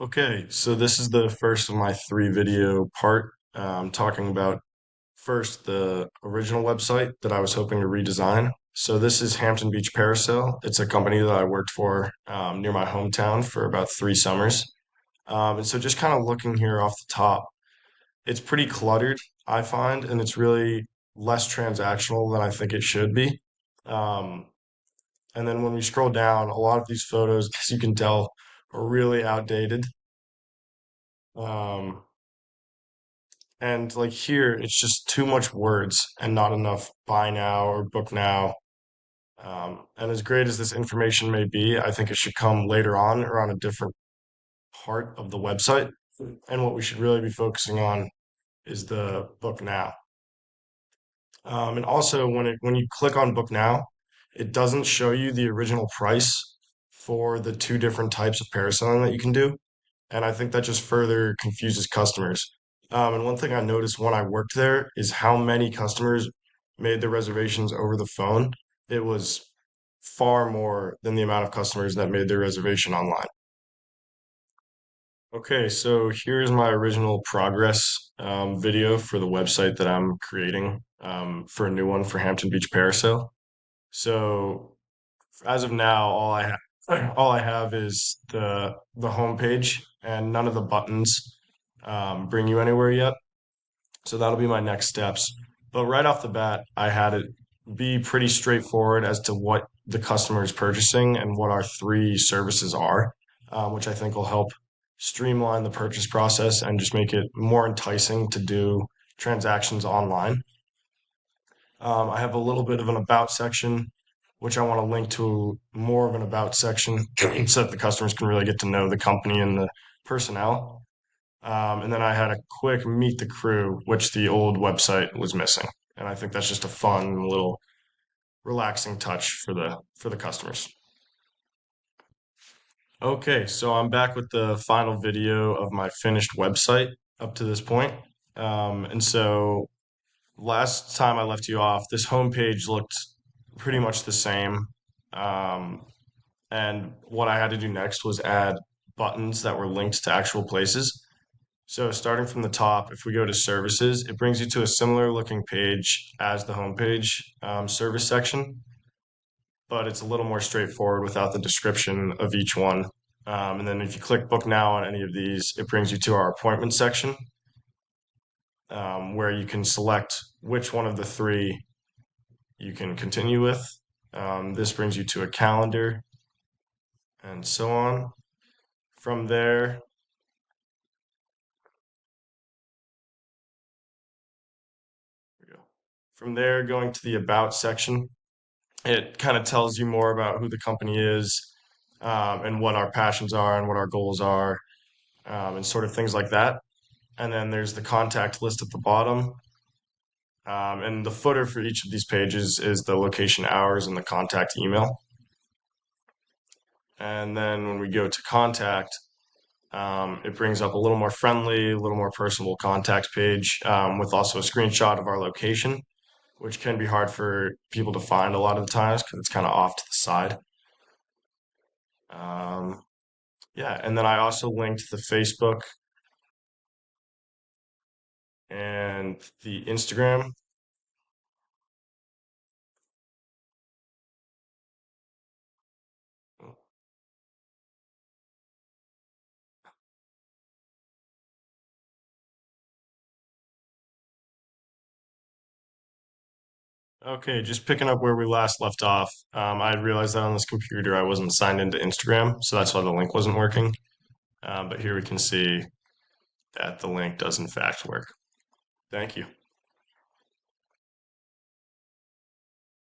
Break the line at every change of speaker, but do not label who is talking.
Okay, so this is the first of my three video part, talking about first the original website that I was hoping to redesign. So this is Hampton Beach Parasail. It's a company that I worked for near my hometown for about 3 summers. And so just kind of looking here off the top, it's pretty cluttered, I find, and it's really less transactional than I think it should be. Um, and then when we scroll down, a lot of these photos, as you can tell, are really outdated. Um, And like here, it's just too much words and not enough buy now or book now. And as great as this information may be, I think it should come later on or on a different part of the website. And what we should really be focusing on is the book now. And also, when you click on book now, it doesn't show you the original price for the two different types of parasailing that you can do. And I think that just further confuses customers. And one thing I noticed when I worked there is how many customers made their reservations over the phone. It was far more than the amount of customers that made their reservation online. Okay, so here's my original progress video for the website that I'm creating for a new one for Hampton Beach Parasail. So as of now, all I have is the homepage, and none of the buttons bring you anywhere yet. So that'll be my next steps. But right off the bat, I had it be pretty straightforward as to what the customer is purchasing and what our three services are, which I think will help streamline the purchase process and just make it more enticing to do transactions online. I have a little bit of an about section, which I want to link to more of an about section so that the customers can really get to know the company and the personnel. And then I had a quick meet the crew, which the old website was missing. And I think that's just a fun little relaxing touch for the customers. Okay, so I'm back with the final video of my finished website up to this point. And so last time I left you off, this homepage looked pretty much the same. Um, and what I had to do next was add buttons that were linked to actual places. So starting from the top, if we go to services, it brings you to a similar looking page as the homepage service section, but it's a little more straightforward without the description of each one. And then if you click book now on any of these, it brings you to our appointment section, where you can select which one of the three you can continue with. This brings you to a calendar and so on. From there, going to the about section, it kind of tells you more about who the company is, and what our passions are and what our goals are, and sort of things like that. And then there's the contact list at the bottom. And the footer for each of these pages is the location, hours, and the contact email. And then when we go to contact, it brings up a little more friendly, a little more personable contact page, with also a screenshot of our location, which can be hard for people to find a lot of the times because it's kind of off to the side. Um, yeah, and then I also linked the Facebook and the Instagram. Okay, just picking up where we last left off. I had realized that on this computer I wasn't signed into Instagram, so that's why the link wasn't working. But here we can see that the link does in fact work. Thank you.